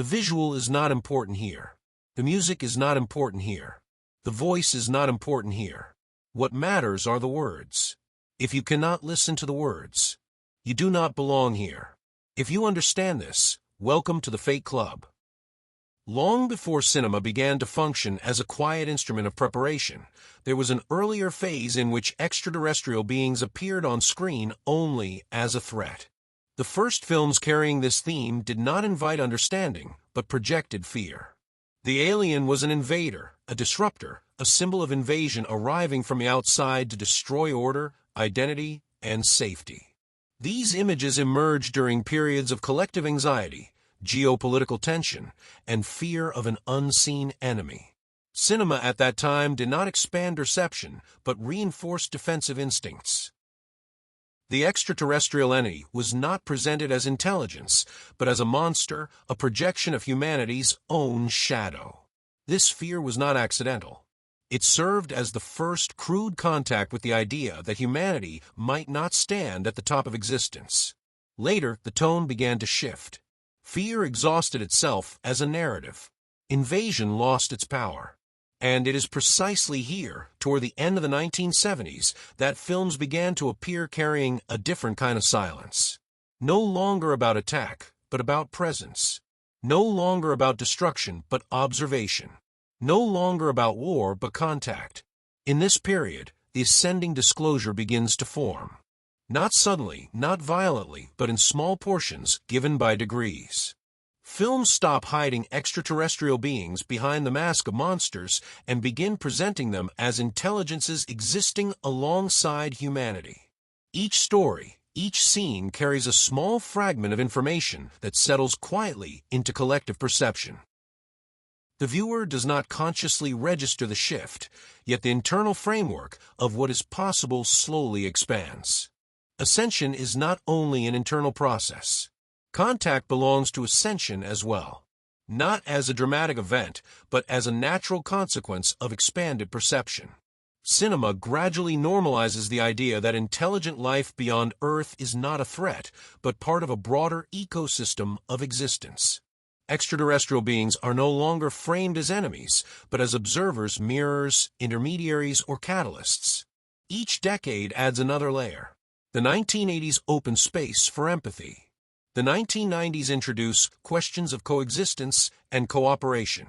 The visual is not important here. The music is not important here. The voice is not important here. What matters are the words. If you cannot listen to the words, you do not belong here. If you understand this, welcome to the Fate Club. Long before cinema began to function as a quiet instrument of preparation, there was an earlier phase in which extraterrestrial beings appeared on screen only as a threat. The first films carrying this theme did not invite understanding, but projected fear. The alien was an invader, a disruptor, a symbol of invasion arriving from the outside to destroy order, identity, and safety. These images emerged during periods of collective anxiety, geopolitical tension, and fear of an unseen enemy. Cinema at that time did not expand perception, but reinforced defensive instincts. The extraterrestrial entity was not presented as intelligence, but as a monster, a projection of humanity's own shadow. This fear was not accidental. It served as the first crude contact with the idea that humanity might not stand at the top of existence. Later, the tone began to shift. Fear exhausted itself as a narrative. Invasion lost its power. And it is precisely here, toward the end of the 1970s, that films began to appear carrying a different kind of silence. No longer about attack, but about presence. No longer about destruction, but observation. No longer about war, but contact. In this period, the ascending disclosure begins to form. Not suddenly, not violently, but in small portions, given by degrees. Films stop hiding extraterrestrial beings behind the mask of monsters and begin presenting them as intelligences existing alongside humanity. Each story, each scene carries a small fragment of information that settles quietly into collective perception. The viewer does not consciously register the shift, yet the internal framework of what is possible slowly expands. Ascension is not only an internal process. Contact belongs to ascension as well, not as a dramatic event, but as a natural consequence of expanded perception. Cinema gradually normalizes the idea that intelligent life beyond Earth is not a threat, but part of a broader ecosystem of existence. Extraterrestrial beings are no longer framed as enemies, but as observers, mirrors, intermediaries, or catalysts. Each decade adds another layer. The 1980s opened space for empathy. The 1990s introduce questions of coexistence and cooperation.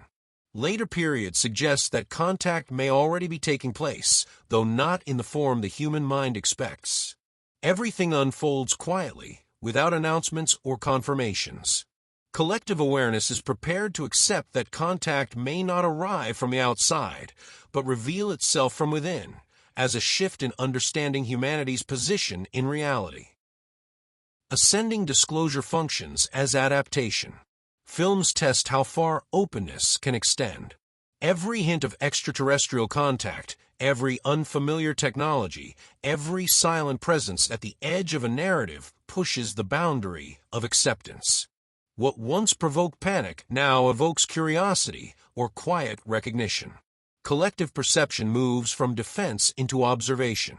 Later periods suggest that contact may already be taking place, though not in the form the human mind expects. Everything unfolds quietly, without announcements or confirmations. Collective awareness is prepared to accept that contact may not arrive from the outside, but reveal itself from within, as a shift in understanding humanity's position in reality. Ascending disclosure functions as adaptation. Films test how far openness can extend. Every hint of extraterrestrial contact, every unfamiliar technology, every silent presence at the edge of a narrative pushes the boundary of acceptance. What once provoked panic now evokes curiosity or quiet recognition. Collective perception moves from defense into observation.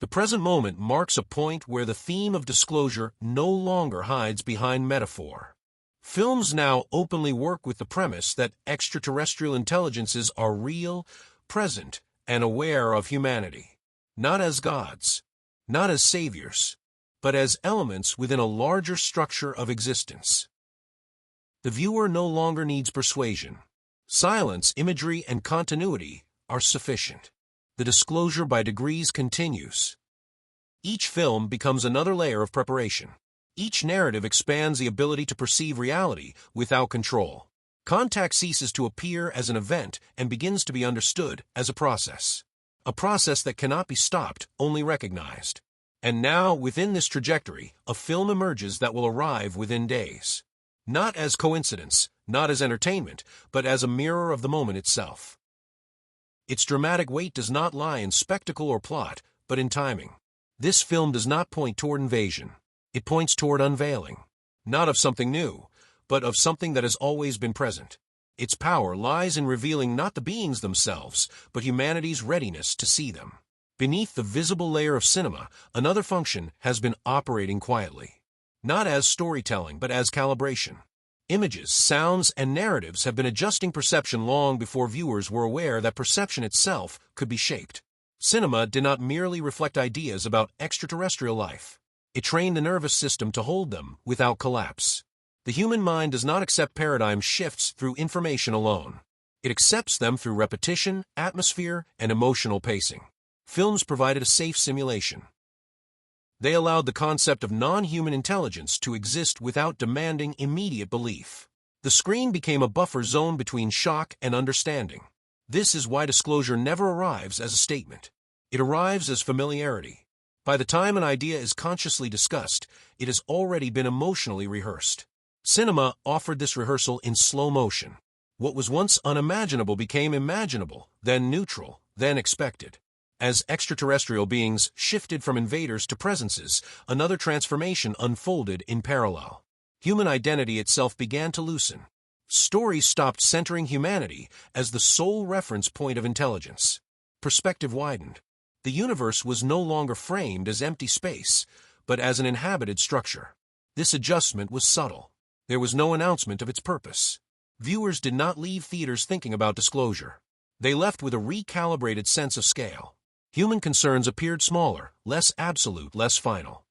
The present moment marks a point where the theme of disclosure no longer hides behind metaphor. Films now openly work with the premise that extraterrestrial intelligences are real, present, and aware of humanity. Not as gods, not as saviors, but as elements within a larger structure of existence. The viewer no longer needs persuasion. Silence, imagery, and continuity are sufficient. The disclosure by degrees continues. Each film becomes another layer of preparation. Each narrative expands the ability to perceive reality without control. Contact ceases to appear as an event and begins to be understood as a process. A process that cannot be stopped, only recognized. And now, within this trajectory, a film emerges that will arrive within days. Not as coincidence, not as entertainment, but as a mirror of the moment itself. Its dramatic weight does not lie in spectacle or plot, but in timing. This film does not point toward invasion. It points toward unveiling. Not of something new, but of something that has always been present. Its power lies in revealing not the beings themselves, but humanity's readiness to see them. Beneath the visible layer of cinema, another function has been operating quietly. Not as storytelling, but as calibration. Images, sounds, and narratives have been adjusting perception long before viewers were aware that perception itself could be shaped. Cinema did not merely reflect ideas about extraterrestrial life. It trained the nervous system to hold them without collapse. The human mind does not accept paradigm shifts through information alone. It accepts them through repetition, atmosphere, and emotional pacing. Films provided a safe simulation. They allowed the concept of non-human intelligence to exist without demanding immediate belief. The screen became a buffer zone between shock and understanding. This is why disclosure never arrives as a statement. It arrives as familiarity. By the time an idea is consciously discussed, it has already been emotionally rehearsed. Cinema offered this rehearsal in slow motion. What was once unimaginable became imaginable, then neutral, then expected. As extraterrestrial beings shifted from invaders to presences, another transformation unfolded in parallel. Human identity itself began to loosen. Stories stopped centering humanity as the sole reference point of intelligence. Perspective widened. The universe was no longer framed as empty space, but as an inhabited structure. This adjustment was subtle. There was no announcement of its purpose. Viewers did not leave theaters thinking about disclosure. They left with a recalibrated sense of scale. Human concerns appeared smaller, less absolute, less final.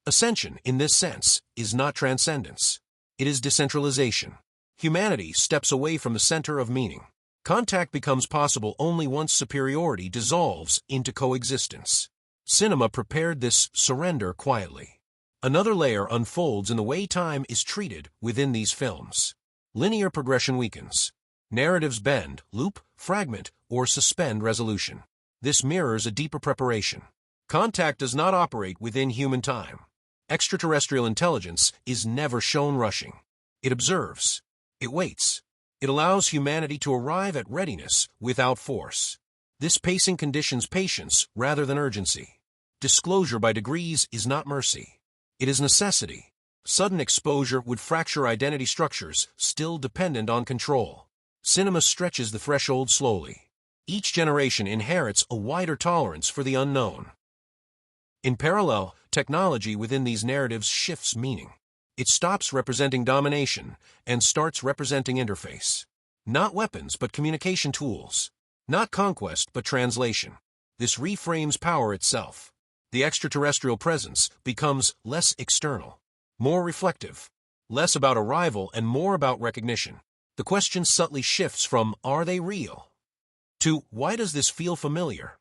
Ascension, in this sense, is not transcendence. It is decentralization. Humanity steps away from the center of meaning. Contact becomes possible only once superiority dissolves into coexistence. Cinema prepared this surrender quietly. Another layer unfolds in the way time is treated within these films. Linear progression weakens. Narratives bend, loop, fragment, or suspend resolution. This mirrors a deeper preparation. Contact does not operate within human time. Extraterrestrial intelligence is never shown rushing. It observes. It waits. It allows humanity to arrive at readiness without force. This pacing conditions patience rather than urgency. Disclosure by degrees is not mercy. It is necessity. Sudden exposure would fracture identity structures still dependent on control. Cinema stretches the threshold slowly. Each generation inherits a wider tolerance for the unknown. In parallel, technology within these narratives shifts meaning. It stops representing domination and starts representing interface. Not weapons, but communication tools. Not conquest, but translation. This reframes power itself. The extraterrestrial presence becomes less external, more reflective, less about arrival and more about recognition. The question subtly shifts from, are they real? To, why does this feel familiar?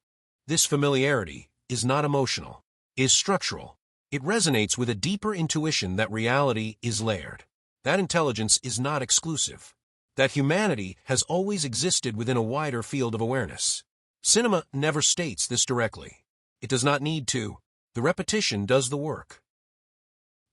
This familiarity is not emotional, is structural. It resonates with a deeper intuition that reality is layered. That intelligence is not exclusive. That humanity has always existed within a wider field of awareness. Cinema never states this directly. It does not need to. The repetition does the work.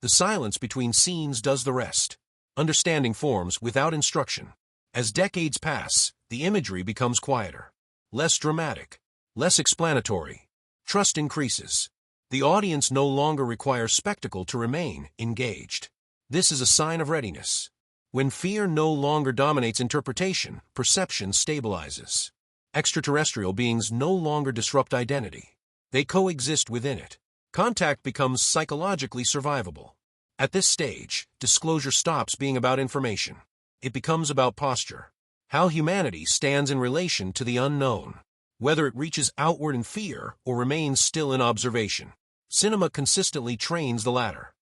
The silence between scenes does the rest. Understanding forms without instruction. As decades pass, the imagery becomes quieter, less dramatic, less explanatory. Trust increases. The audience no longer requires spectacle to remain engaged. This is a sign of readiness. When fear no longer dominates interpretation, perception stabilizes. Extraterrestrial beings no longer disrupt identity. They coexist within it. Contact becomes psychologically survivable. At this stage, disclosure stops being about information. It becomes about posture. How humanity stands in relation to the unknown. Whether it reaches outward in fear or remains still in observation. Cinema consistently trains the latter.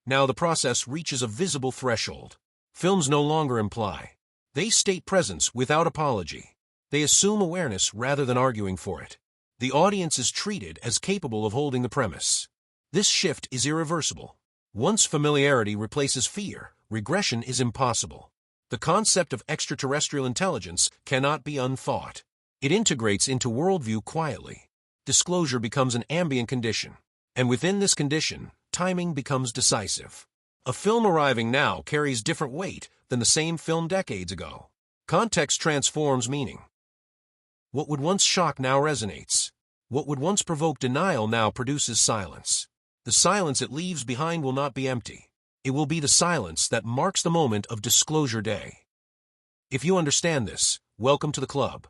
Now the process reaches a visible threshold. Films no longer imply. They state presence without apology. They assume awareness rather than arguing for it. The audience is treated as capable of holding the premise. This shift is irreversible. Once familiarity replaces fear, regression is impossible. The concept of extraterrestrial intelligence cannot be unthought. It integrates into worldview quietly. Disclosure becomes an ambient condition. And within this condition, timing becomes decisive. A film arriving now carries different weight than the same film decades ago. Context transforms meaning. What would once shock now resonates. What would once provoke denial now produces silence. The silence it leaves behind will not be empty. It will be the silence that marks the moment of Disclosure Day. If you understand this, welcome to the club.